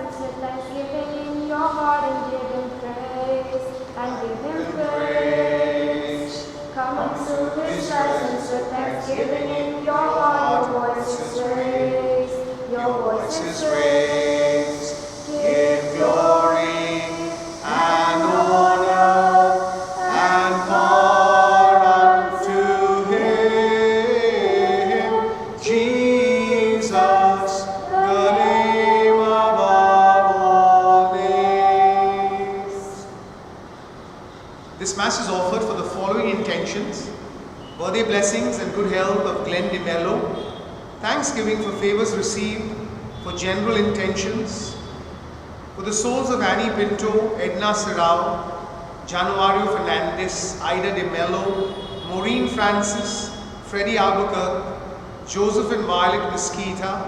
presence with thanksgiving in your heart and give him praise. And give him praise. Come into his presence with thanksgiving in your heart. Your voice is raised. Your voice is raised. Give glory and honor and power unto him, Jesus, the name above all names. This Mass is offered for the following intentions: birthday blessings and good health of Glenn DeMello, thanksgiving for favors received, for general intentions, for the souls of Annie Pinto, Edna Serrao, Januario Fernandez, Ida DeMello, Maureen Francis, Freddie Albuquerque, Joseph and Violet Mesquita,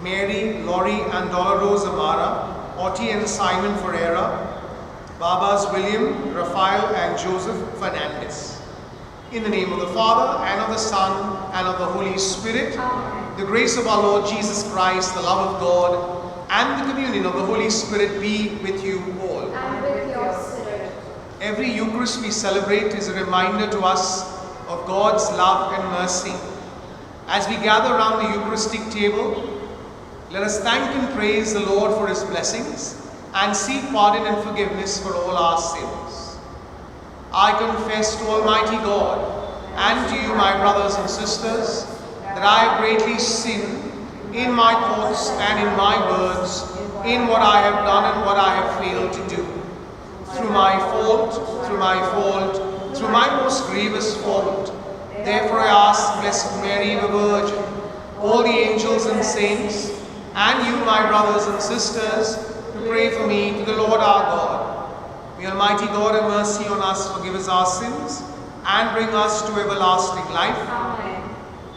Mary, Laurie and Dolores Amara, Otti and Simon Ferreira, Babas William, Raphael and Joseph Fernandez. In the name of the Father, and of the Son, and of the Holy Spirit, Amen. the grace of our Lord Jesus Christ, the love of God, and the communion of the Holy Spirit be with you all. And with your spirit. Every Eucharist we celebrate is a reminder to us of God's love and mercy. As we gather around the Eucharistic table, let us thank and praise the Lord for his blessings and seek pardon and forgiveness for all our sins. I confess to Almighty God and to you, my brothers and sisters, that I have greatly sinned in my thoughts and in my words, in what I have done and what I have failed to do. Through my fault, through my most grievous fault. Therefore I ask Blessed Mary, the Virgin, all the angels and saints, and you, my brothers and sisters, to pray for me to the Lord our God. May Almighty God have mercy on us, forgive us our sins, and bring us to everlasting life. Amen.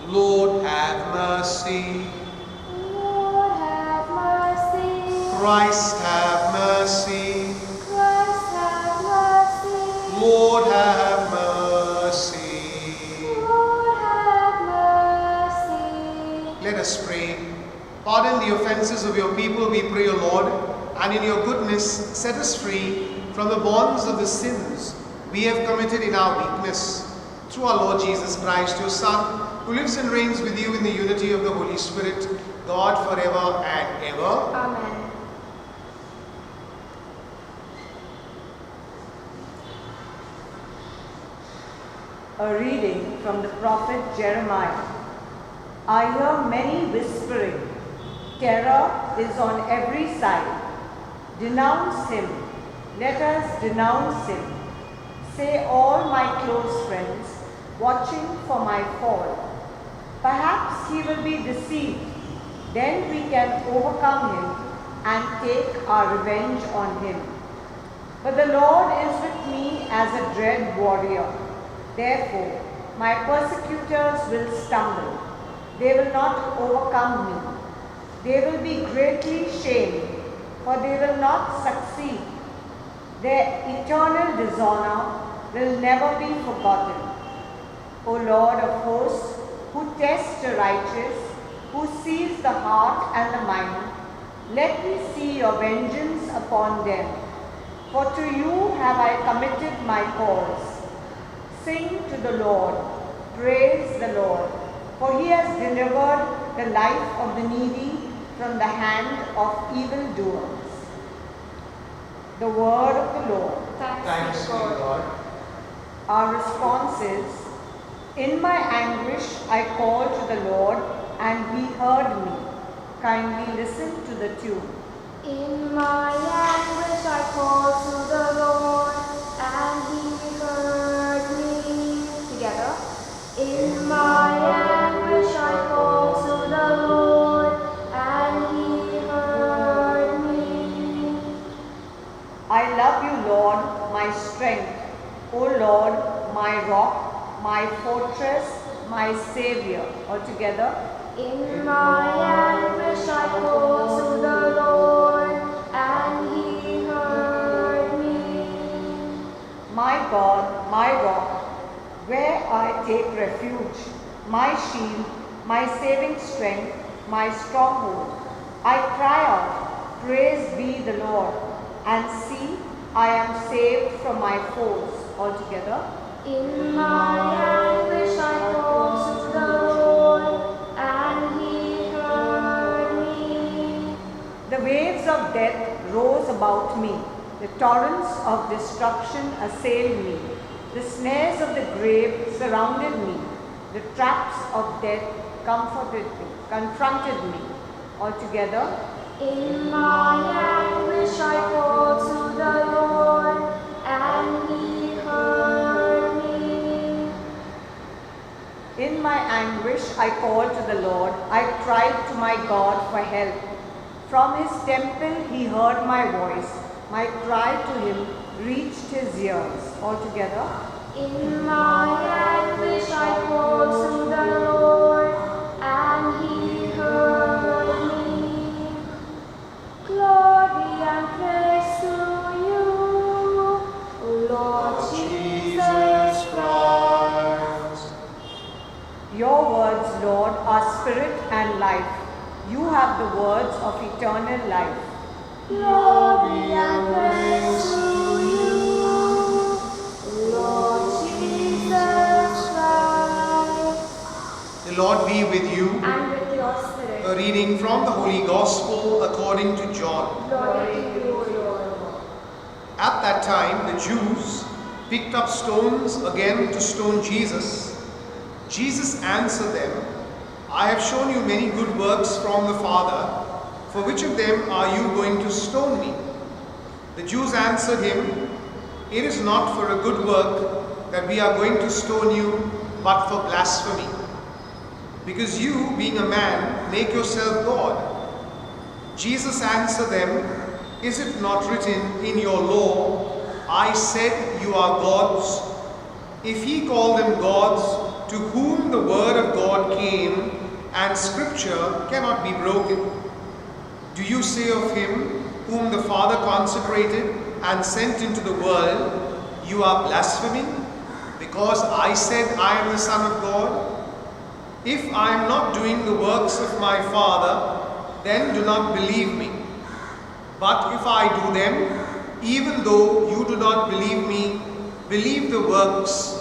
Lord, have mercy. Lord, have mercy. Christ, have mercy. Christ, have mercy. Lord, have mercy. Lord, have mercy. Let us pray. Pardon the offenses of your people, we pray, O Lord, and in your goodness set us free from the bonds of the sins we have committed in our weakness. Through our Lord Jesus Christ, your Son, who lives and reigns with you in the unity of the Holy Spirit, God forever and ever. Amen. A reading from the prophet Jeremiah. I hear many whispering. Terror is on every side. Denounce him. Let us denounce him. Say all my close friends, watching for my fall. Perhaps he will be deceived. Then we can overcome him and take our revenge on him. But the Lord is with me as a dread warrior. Therefore, my persecutors will stumble. They will not overcome me. They will be greatly shamed, for they will not succeed. Their eternal dishonor will never be forgotten. O Lord of hosts, who tests the righteous, who sees the heart and the mind, let me see your vengeance upon them. For to you have I committed my cause. Sing to the Lord, praise the Lord, for he has delivered the life of the needy from the hand of evildoers. The word of the Lord. Thanks be to God. Our response is, in my anguish I called to the Lord, and he heard me. Kindly listen to the tune. In my anguish I called to the Lord, and he heard me. Together. In my anguish I called to the Lord, and he heard me. I love you, Lord, my strength. O Lord, my rock, my fortress, my Savior. Altogether. In my anguish I called to the Lord, and he heard me. My God, my rock, where I take refuge, my shield, my saving strength, my stronghold. I cry out Praise be the Lord. And see, I am saved from my foes. Altogether. In my anguish I called to the Lord, and He heard me. The waves of death rose about me. The torrents of destruction assailed me. The snares of the grave surrounded me. The traps of death confronted me. Altogether. In my anguish I called to the Lord, and He heard me. In my anguish I called to the Lord. I cried to my God for help. From His temple He heard my voice. My cry to Him reached His ears. Altogether. In my anguish I called to the Lord, and He heard me. Glory and praise to you, O Lord Jesus Christ. Your words, Lord, are spirit and life. You have the words of eternal life. Glory and praise to you, O Lord Jesus Christ. The Lord be with you. And with your spirit. A reading from the Holy Gospel according to John. Glory to you, O Lord. At that time, the Jews picked up stones again to stone Jesus. Jesus answered them, I have shown you many good works from the Father. For which of them are you going to stone me? The Jews answered him, It is not for a good work that we are going to stone you, but for blasphemy. Because you, being a man, make yourself God. Jesus answered them, Is it not written in your law, I said you are gods? If he called them gods, to whom the word of God came, and scripture cannot be broken. Do you say of him whom the Father consecrated and sent into the world, you are blaspheming, because I said I am the Son of God? If I am not doing the works of my Father, then do not believe me. But if I do them, even though you do not believe me, believe the works,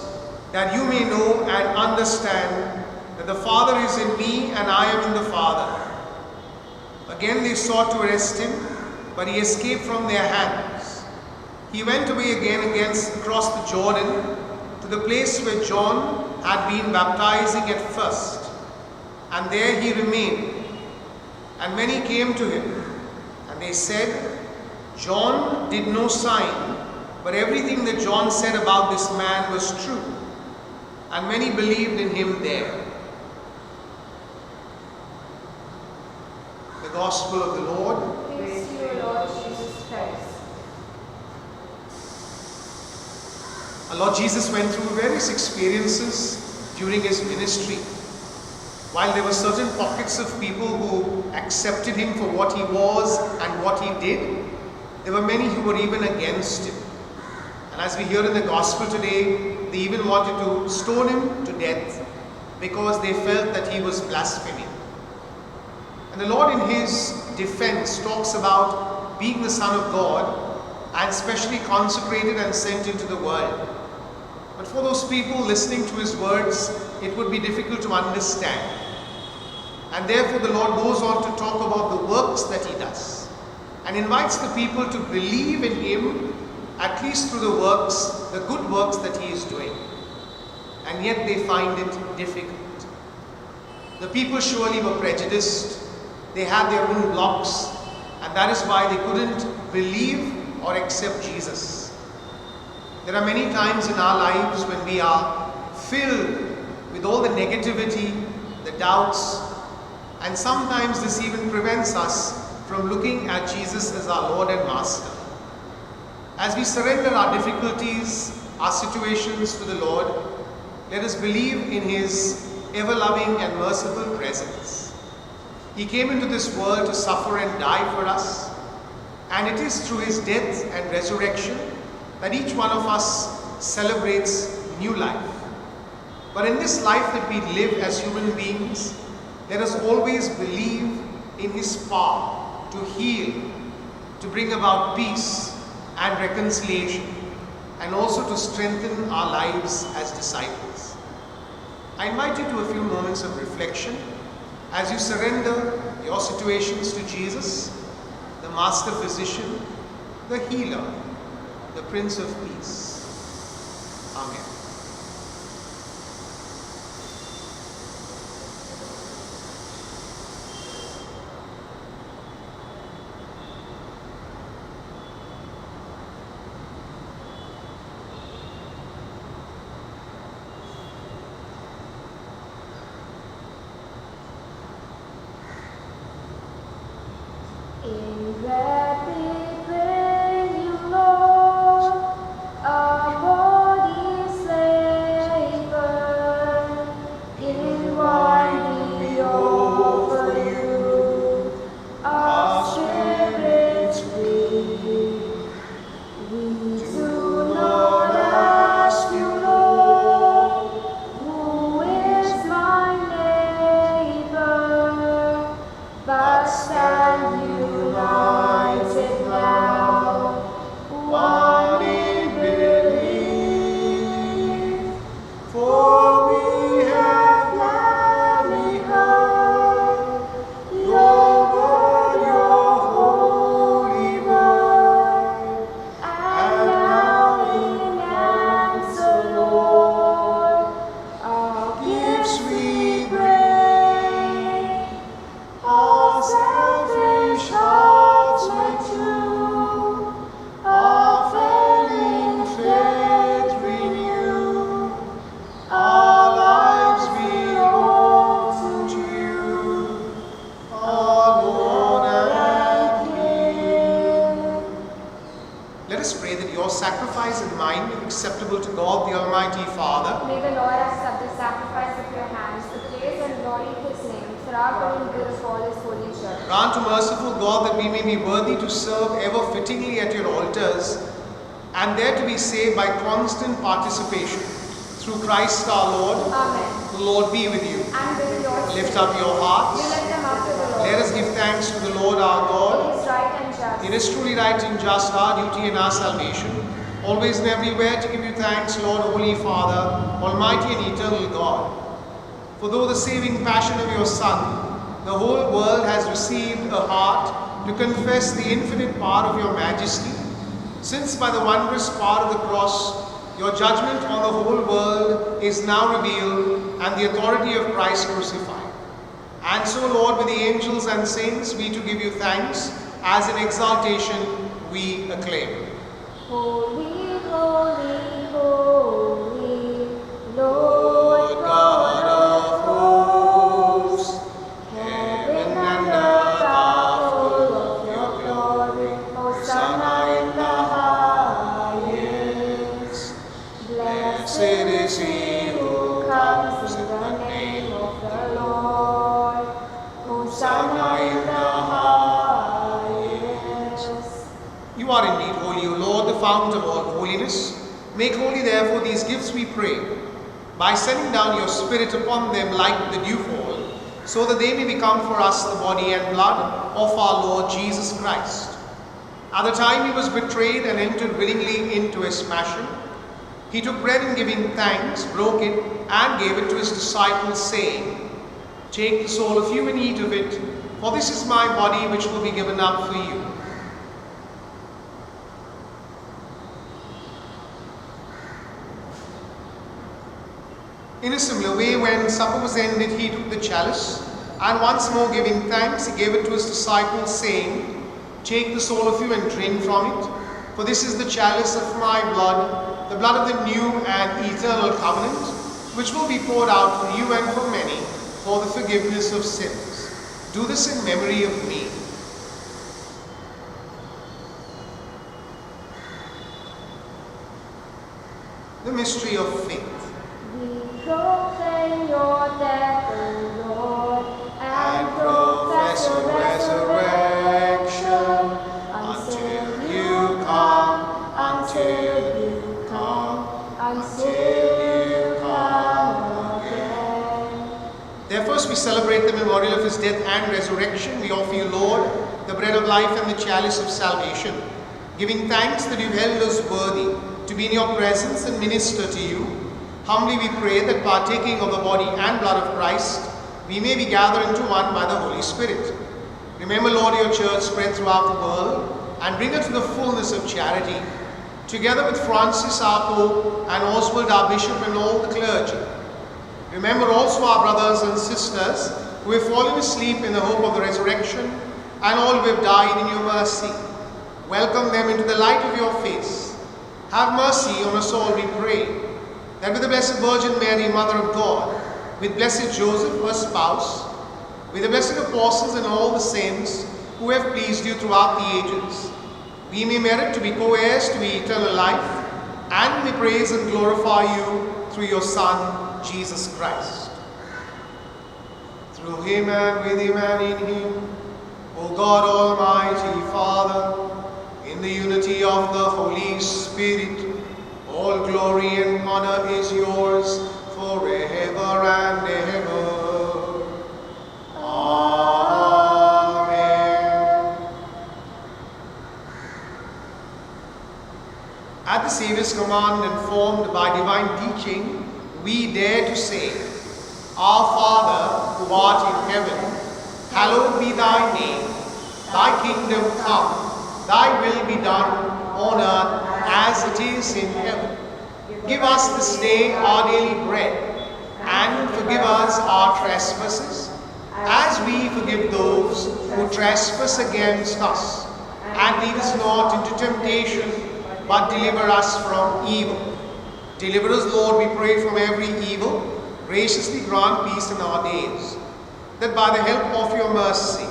that you may know and understand that the Father is in me and I am in the Father. Again they sought to arrest him, but he escaped from their hands. He went away again across the Jordan to the place where John had been baptizing at first, and there he remained. And many came to him, and they said, John did no sign, but everything that John said about this man was true. And many believed in him there. The Gospel of the Lord. Praise to you, Lord Jesus Christ. Our Lord Jesus went through various experiences during his ministry. While there were certain pockets of people who accepted him for what he was and what he did, there were many who were even against him. And as we hear in the Gospel today, they even wanted to stone him to death because they felt that he was blaspheming. And the Lord in his defense talks about being the Son of God and specially consecrated and sent into the world. But for those people listening to his words, it would be difficult to understand. And therefore the Lord goes on to talk about the works that he does and invites the people to believe in him, at least through the works, the good works that he is doing. And yet they find it difficult. The people surely were prejudiced. They had their own blocks, and that is why they couldn't believe or accept Jesus. There are many times in our lives when we are filled with all the negativity, the doubts, and sometimes this even prevents us from looking at Jesus as our Lord and Master. As we surrender our difficulties, our situations to the Lord, let us believe in his ever-loving and merciful presence. He came into this world to suffer and die for us, and it is through his death and resurrection that each one of us celebrates new life. But in this life that we live as human beings, let us always believe in his power to heal, to bring about peace and reconciliation, and also to strengthen our lives as disciples. I invite you to a few moments of reflection as you surrender your situations to Jesus, the Master Physician, the Healer, the Prince of Peace. Amen. In rapid rain, you Lord, our bodies labor. In wine we offer you our spirits free. We do not ask you, Lord, who is my neighbor, but stand united now, one in belief. For we have gladly heard your word, your holy word, and now in answer, Lord, our gifts we bring. Our selfish hearts make true, our failing faith renew. Our lives belong to you, our Lord and King. Let us pray that your sacrifice and mine be acceptable to God, the Almighty Father. May the Lord accept the sacrifice of your hands, to praise and glory His name, for our good and good of all His holy church. Grant to merciful God that we may be worthy to serve ever fittingly at your altars, and there to be saved by constant participation. Through Christ our Lord. Amen. The Lord be with you. And with your Lift spirit, up your we hearts. lift them up to the Lord. Let us give thanks to the Lord our God. It is right and just. It is truly right and just, our duty and our salvation, always and everywhere to give you thanks, Lord, Holy Father, Almighty and eternal God. For though the saving passion of your Son, the whole world has received a heart to confess the infinite power of your majesty, since by the wondrous power of the cross, your judgment on the whole world is now revealed, and the authority of Christ crucified. And so, Lord, with the angels and saints, we to give you thanks, as in exaltation we acclaim. Holy, holy, holy, Lord God of hosts, heaven and earth are full of your glory. Hosanna in the highest. Blessed is he who comes in the name of the Lord. Hosanna in the highest. You are indeed holy, O Lord, the fount of all holiness. Make holy, therefore, these gifts, we pray, by sending down your Spirit upon them like the dewfall, so that they may become for us the body and blood of our Lord Jesus Christ. At the time he was betrayed and entered willingly into his passion, he took bread and giving thanks, broke it, and gave it to his disciples, saying, Take this, all of you, and eat of it, for this is my body which will be given up for you. In a similar way, when supper was ended, he took the chalice, and once more giving thanks, he gave it to his disciples, saying, Take this, all of you, and drink from it, for this is the chalice of my blood, the blood of the new and eternal covenant, which will be poured out for you and for many, for the forgiveness of sins. Do this in memory of me. The mystery of faith. We proclaim your death, O Lord, and profess your resurrection until you come, until you come again. Therefore, as we celebrate the memorial memorial of his death and resurrection, we offer you, Lord, the bread of life and the chalice of salvation, giving thanks that you've held us worthy to be in your presence and minister to you. Humbly we pray that partaking of the body and blood of Christ, we may be gathered into one by the Holy Spirit. Remember, Lord, your church spread throughout the world and bring her to the fullness of charity, together with Francis our Pope and Oswald our Bishop and all the clergy. Remember also our brothers and sisters who have fallen asleep in the hope of the resurrection and all who have died in your mercy. Welcome them into the light of your face. Have mercy on us all, we pray, that with the Blessed Virgin Mary, Mother of God, with blessed Joseph, her spouse, with the blessed apostles and all the saints who have pleased you throughout the ages, we may merit to be co-heirs to the eternal life, and may praise and glorify you through your Son, Jesus Christ. Through him and with him and in him, O God Almighty Father, in the unity of the Holy Spirit, all glory and honor is yours forever and ever. Amen. At the Saviour's command and formed by divine teaching, we dare to say, Our Father, who art in heaven, hallowed be thy name. Thy kingdom come, thy will be done on earth as it is in heaven. Give us this day our daily bread, and forgive us our trespasses, as we forgive those who trespass against us. And lead us not into temptation, but deliver us from evil. Deliver us, Lord, we pray, from every evil. Graciously grant peace in our days, that by the help of your mercy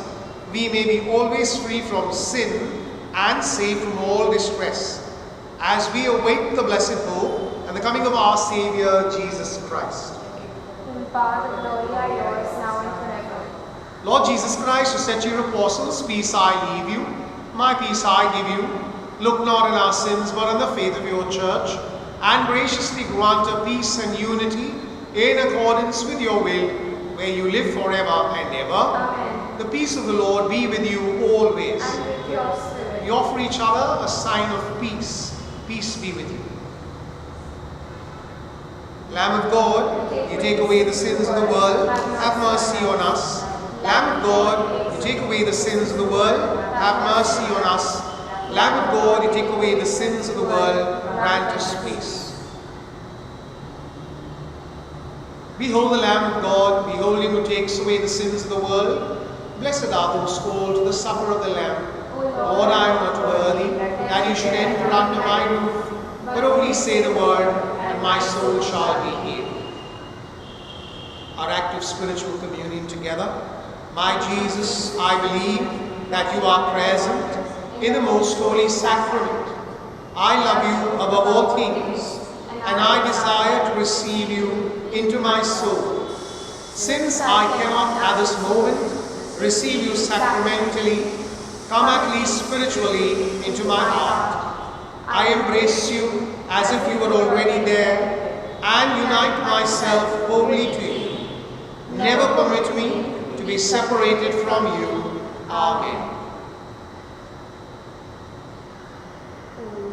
we may be always free from sin and safe from all distress, as we await the blessed hope and the coming of our Saviour, Jesus Christ. In power and glory are yours, now and forever. Lord Jesus Christ, who said to your apostles, Peace I leave you, my peace I give you, look not on our sins, but on the faith of your church, and graciously grant her peace and unity in accordance with your will, where you live forever and ever. Amen. The peace of the Lord be with you always. And with your spirit. We offer each other a sign of peace. Peace be with you. Lamb of God, you take away the sins of the world, have mercy on us. Lamb of God, you take away the sins of the world, have mercy on us. Lamb of God, you take away the sins of the world, grant us peace. Behold the Lamb of God, behold him who takes away the sins of the world. Blessed are those called to the supper of the Lamb. Lord, I am not worthy that you should enter under my roof, but only say the word, and my soul shall be healed. Our act of spiritual communion together. My Jesus, I believe that you are present in the most holy sacrament. I love you above all things, and I desire to receive you into my soul. Since I cannot at this moment receive you sacramentally, come at least spiritually into my heart. I embrace you as if you were already there, and unite myself wholly to you. Never permit me to be separated from you. Amen.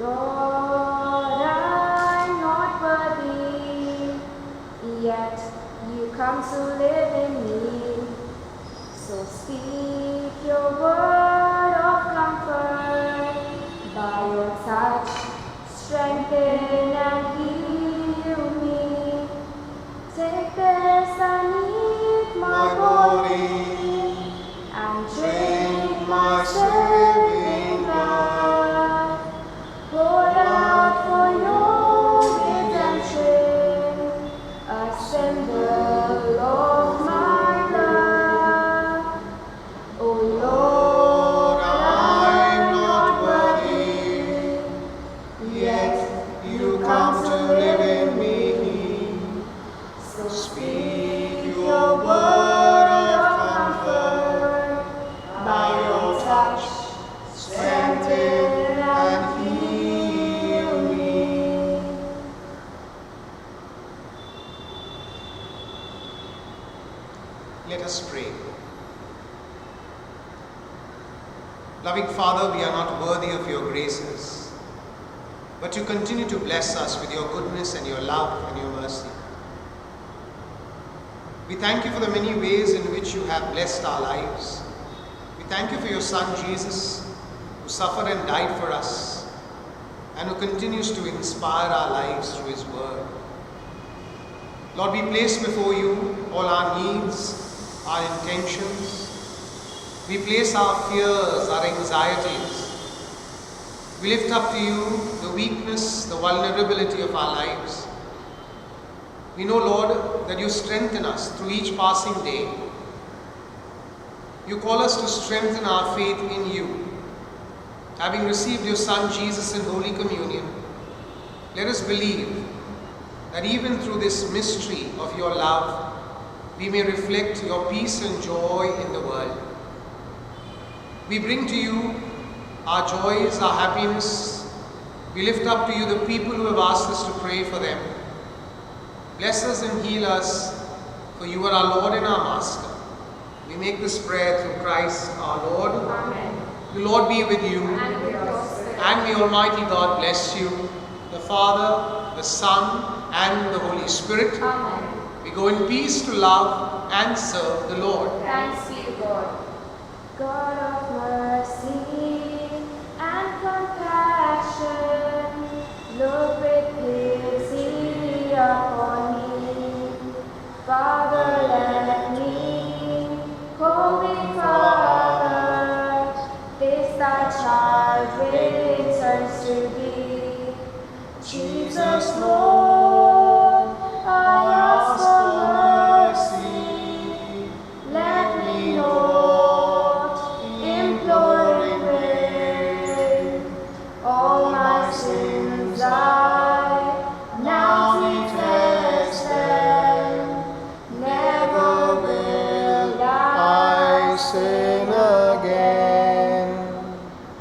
Lord, I'm not worthy, yet you come to live in me. So speak your word of comfort, by your touch, strengthen and heal me. Take this, I need my body, and drink my saving blood. Pour out for your redemption, a symbol of my love. Loving Father, we are not worthy of your graces, but you continue to bless us with your goodness and your love and your mercy. We thank you for the many ways in which you have blessed our lives. We thank you for your Son Jesus, who suffered and died for us, and who continues to inspire our lives through his word. Lord, we place before you all our needs, our intentions. We place our fears, our anxieties. We lift up to you the weakness, the vulnerability of our lives. We know, Lord, that you strengthen us through each passing day. You call us to strengthen our faith in you. Having received your Son Jesus in Holy Communion, let us believe that even through this mystery of your love, we may reflect your peace and joy in the world. We bring to you our joys, our happiness. We lift up to you the people who have asked us to pray for them. Bless us and heal us, for you are our Lord and our Master. We make this prayer through Christ our Lord. Amen. The Lord be with you, And with your spirit. and may Almighty God bless you, the Father, the Son, and the Holy Spirit. Amen. We go in peace to love and serve the Lord. Thanks be to God. God